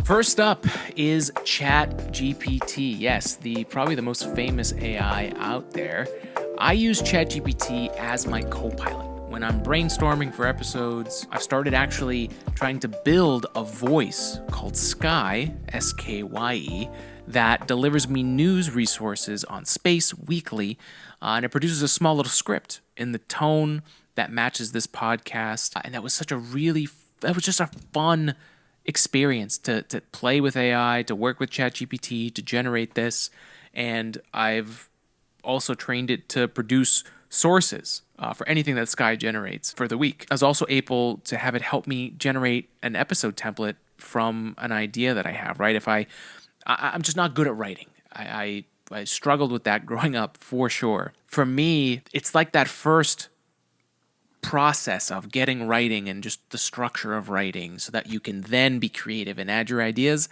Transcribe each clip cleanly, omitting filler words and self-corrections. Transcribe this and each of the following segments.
First up is ChatGPT. Yes, probably the most famous AI out there. I use ChatGPT as my co-pilot. When I'm brainstorming for episodes, I've started actually trying to build a voice called Skye, S-K-Y-E, that delivers me news resources on space weekly, and it produces a small little script in the tone that matches this podcast. And that was just a fun experience to play with AI, to work with ChatGPT, to generate this. And I've also trained it to produce sources for anything that Skye generates for the week. I was also able to have it help me generate an episode template from an idea that I have, right? If I'm just not good at writing. I struggled with that growing up for sure. For me, it's like that first process of getting writing and just the structure of writing so that you can then be creative and add your ideas.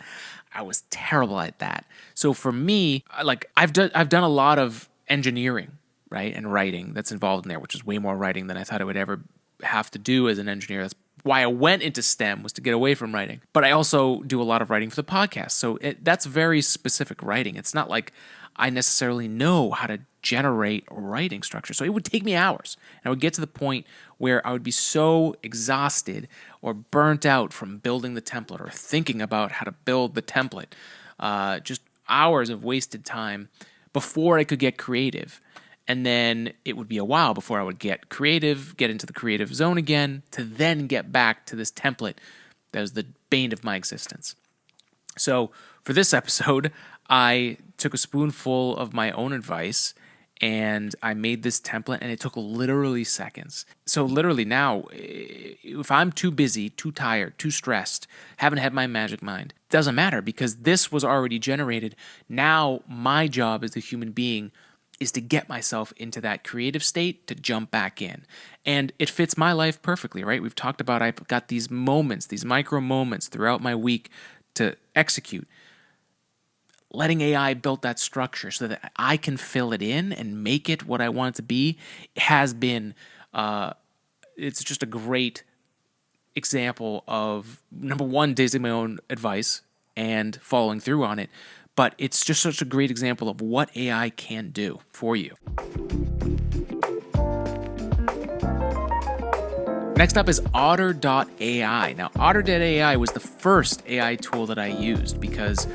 I was terrible at that. So for me, like I've done a lot of engineering, right, and writing that's involved in there, which is way more writing than I thought I would ever have to do as an engineer. That's why I went into STEM, was to get away from writing. But I also do a lot of writing for the podcast. So that's very specific writing. It's not like I necessarily know how to generate writing structure. So it would take me hours. And I would get to the point where I would be so exhausted or burnt out from building the template or thinking about how to build the template. Just hours of wasted time before I could get creative. And then it would be a while before I would get creative, get into the creative zone again, to then get back to this template that was the bane of my existence. So for this episode, I took a spoonful of my own advice and I made this template, and it took literally seconds. So literally now, if I'm too busy, too tired, too stressed, haven't had my magic mind, doesn't matter because this was already generated. Now my job as a human being is to get myself into that creative state to jump back in. And it fits my life perfectly, right? We've talked about I've got these moments, these micro moments throughout my week to execute. Letting AI build that structure so that I can fill it in and make it what I want it to be has been, it's just a great example of, number one, taking my own advice and following through on it. But it's just such a great example of what AI can do for you. Next up is Otter.AI. Now, Otter.AI was the first AI tool that I used because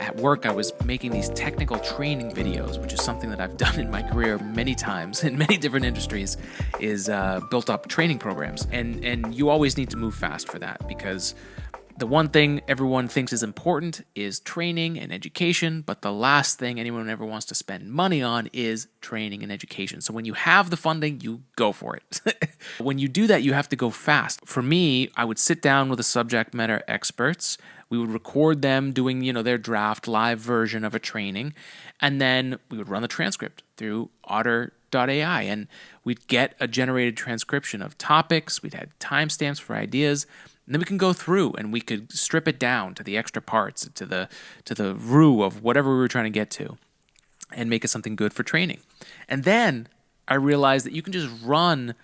at work I was making these technical training videos, which is something that I've done in my career many times in many different industries, is built up training programs. And you always need to move fast for that because the one thing everyone thinks is important is training and education, but the last thing anyone ever wants to spend money on is training and education. So when you have the funding, you go for it. When you do that, you have to go fast. For me, I would sit down with the subject matter experts. We would record them doing, their draft live version of a training, and then we would run the transcript through Otter.AI, and we'd get a generated transcription of topics. We'd have timestamps for ideas. And then we can go through and we could strip it down to the extra parts, to the root of whatever we were trying to get to, and make it something good for training. And then I realized that you can just run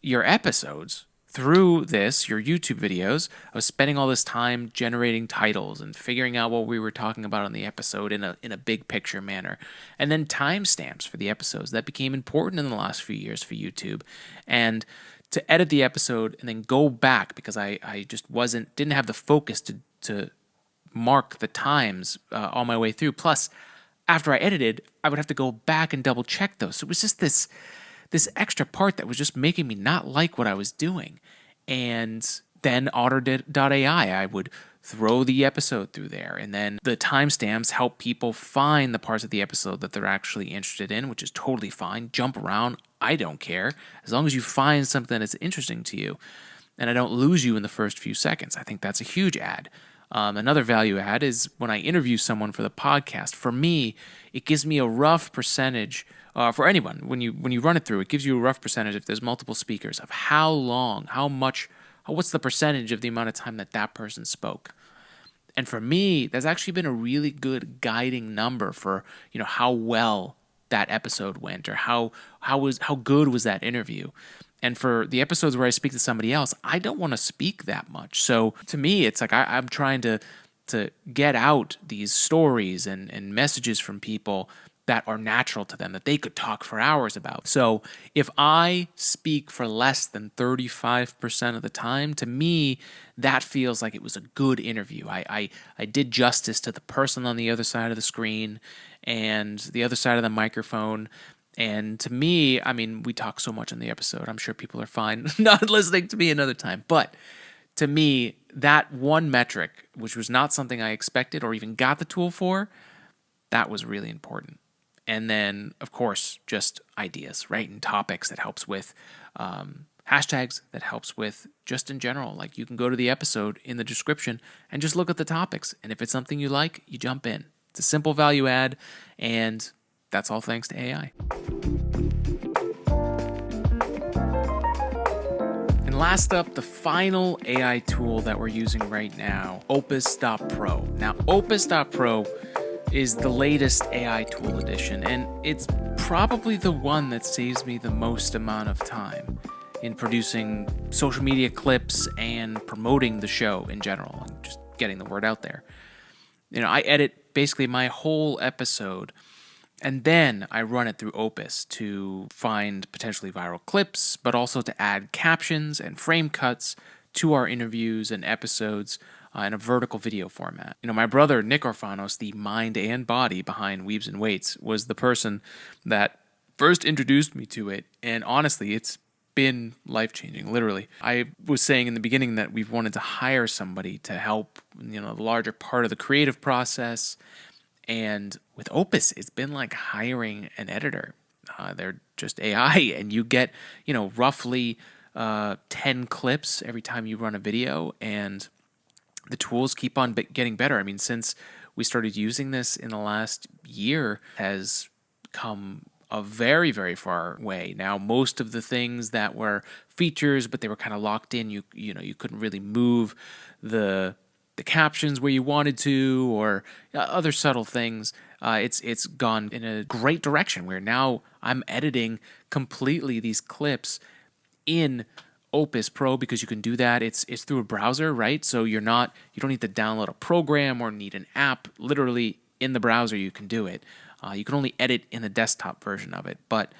your episodes through this, your YouTube videos. I was spending all this time generating titles and figuring out what we were talking about on the episode in a big picture manner. And then timestamps for the episodes. That became important in the last few years for YouTube. And to edit the episode and then go back because I just didn't have the focus to mark the times all my way through. Plus, after I edited, I would have to go back and double check those. So it was just this extra part that was just making me not like what I was doing. And then Otter.AI, I would throw the episode through there. And then the timestamps help people find the parts of the episode that they're actually interested in, which is totally fine. Jump around. I don't care. As long as you find something that's interesting to you and I don't lose you in the first few seconds. I think that's a huge add. Another value add is when I interview someone for the podcast. For me, it gives me a rough percentage, for anyone, when you run it through, it gives you a rough percentage if there's multiple speakers of how long, what's the percentage of the amount of time that person spoke. And for me, that's actually been a really good guiding number for, how well that episode went or how good was that interview. And for the episodes where I speak to somebody else, I don't want to speak that much. So to me, it's like I'm trying to get out these stories and messages from people that are natural to them, that they could talk for hours about. So if I speak for less than 35% of the time, to me, that feels like it was a good interview. I did justice to the person on the other side of the screen and the other side of the microphone. And to me, I mean, we talk so much in the episode. I'm sure people are fine not listening to me another time. But to me, that one metric, which was not something I expected or even got the tool for, that was really important. And then, of course, just ideas, right? And topics that helps with hashtags, that helps with just in general. Like you can go to the episode in the description and just look at the topics. And if it's something you like, you jump in. It's a simple value add. And that's all thanks to AI. And last up, the final AI tool that we're using right now, Opus.pro. Now, Opus.pro is the latest AI tool edition, and it's probably the one that saves me the most amount of time in producing social media clips and promoting the show in general and just getting the word out there. You know, I edit basically my whole episode, and then I run it through Opus to find potentially viral clips, but also to add captions and frame cuts to our interviews and episodes in a vertical video format. You know, my brother, Nick Orphanos, the mind and body behind Weebs and Weights, was the person that first introduced me to it. And honestly, it's been life-changing, literally. I was saying in the beginning that we've wanted to hire somebody to help, you know, the larger part of the creative process. And with Opus, it's been like hiring an editor. They're just AI, and you get, you know, roughly 10 clips every time you run a video, and the tools keep on getting better. I mean, since we started using this in the last year, has come a very, very far way. Now, most of the things that were features, but they were kind of locked in, you know, you couldn't really move the captions where you wanted to, or other subtle things. It's gone in a great direction where now I'm editing completely these clips in Opus.pro because you can do that. It's through a browser, right? So you don't need to download a program or need an app. Literally in the browser you can do it. You can only edit in the desktop version of it, but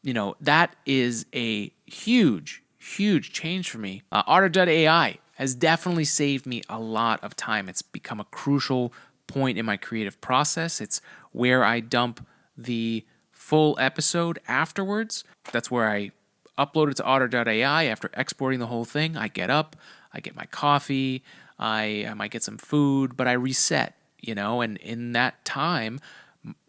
you know that is a huge change for me. Otter.AI has definitely saved me a lot of time. It's become a crucial point in my creative process. It's where I dump the full episode afterwards. That's where I upload it to Otter.AI after exporting the whole thing. I get up, I get my coffee, I might get some food, but I reset, you know, and in that time,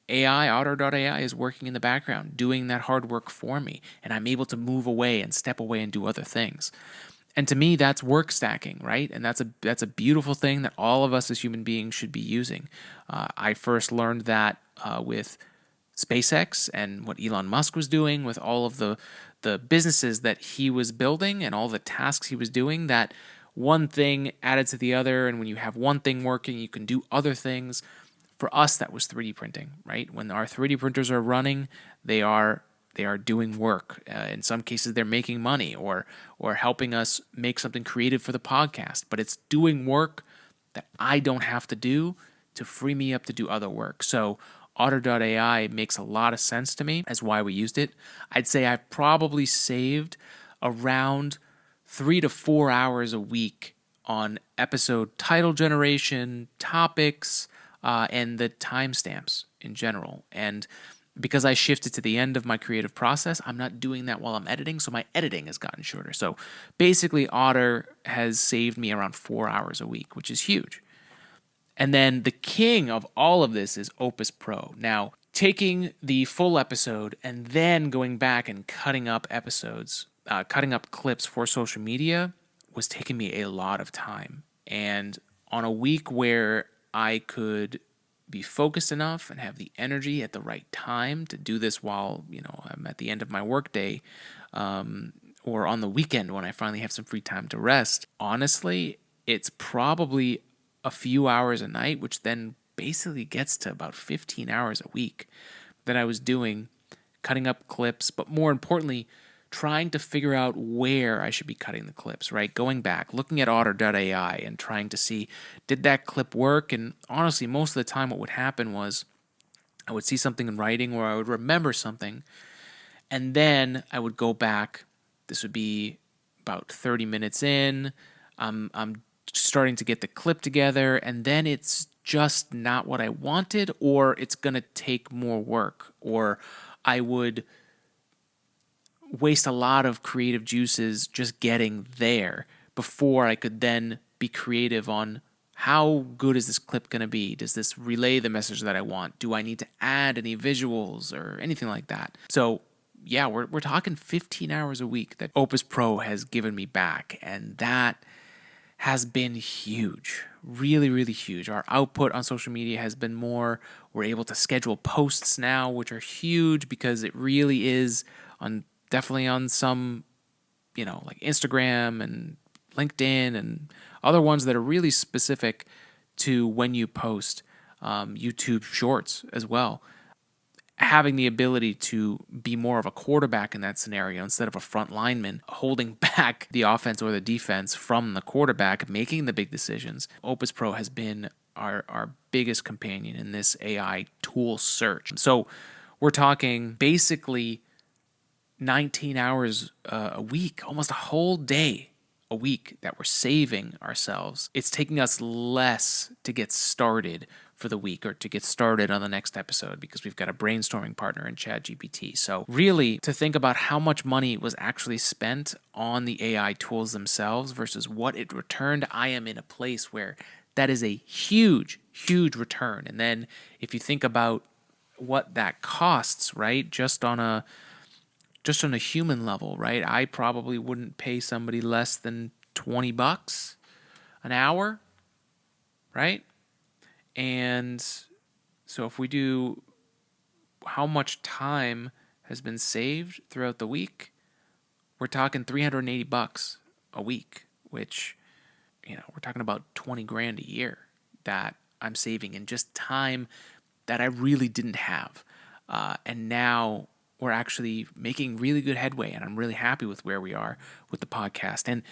Otter.AI is working in the background, doing that hard work for me, and I'm able to move away and step away and do other things. And to me, that's work stacking, right? And that's a beautiful thing that all of us as human beings should be using. I first learned that with SpaceX and what Elon Musk was doing with all of the businesses that he was building and all the tasks he was doing, that one thing added to the other, and when you have one thing working, you can do other things. For us, that was 3D printing, right? When our 3D printers are running, they are doing work. In some cases, they're making money or helping us make something creative for the podcast. But it's doing work that I don't have to do to free me up to do other work. So Otter.AI makes a lot of sense to me as why we used it. I'd say I've probably saved around 3 to 4 hours a week on episode title generation, topics, and the timestamps in general. And because I shifted to the end of my creative process, I'm not doing that while I'm editing, so my editing has gotten shorter. So basically, Otter has saved me around 4 hours a week, which is huge. And then the king of all of this is Opus.pro. Now, taking the full episode and then going back and cutting up episodes, cutting up clips for social media was taking me a lot of time. And on a week where I could be focused enough and have the energy at the right time to do this while, you know, I'm at the end of my workday, or on the weekend when I finally have some free time to rest. Honestly, it's probably a few hours a night, which then basically gets to about 15 hours a week that I was doing, cutting up clips, but more importantly, trying to figure out where I should be cutting the clips, right? Going back, looking at Otter.AI and trying to see, did that clip work? And honestly, most of the time what would happen was I would see something in writing or I would remember something, and then I would go back. This would be about 30 minutes in. I'm starting to get the clip together, and then it's just not what I wanted, or it's going to take more work, or I would waste a lot of creative juices just getting there before I could then be creative on how good is this clip going to be? Does this relay the message that I want? Do I need to add any visuals or anything like that? So yeah, we're talking 15 hours a week that Opus.pro has given me back, and that has been huge. Really, really huge. Our output on social media has been more. We're able to schedule posts now, which are huge because it really is definitely on some, like Instagram and LinkedIn and other ones that are really specific to when you post, YouTube Shorts as well. Having the ability to be more of a quarterback in that scenario instead of a front lineman holding back the offense or the defense from the quarterback making the big decisions. Opus.pro has been our biggest companion in this AI tool search. So we're talking basically 19 hours a week, almost a whole day a week that we're saving ourselves. It's taking us less to get started for the week or to get started on the next episode because we've got a brainstorming partner in ChatGPT. So really, to think about how much money was actually spent on the AI tools themselves versus what it returned, I am in a place where that is a huge, huge return. And then if you think about what that costs, right, just on a human level, right? I probably wouldn't pay somebody less than $20 an hour, right? And so if we do how much time has been saved throughout the week, we're talking $380 a week, which, we're talking about 20 grand a year that I'm saving in just time that I really didn't have. And now we're actually making really good headway, and I'm really happy with where we are with the podcast. And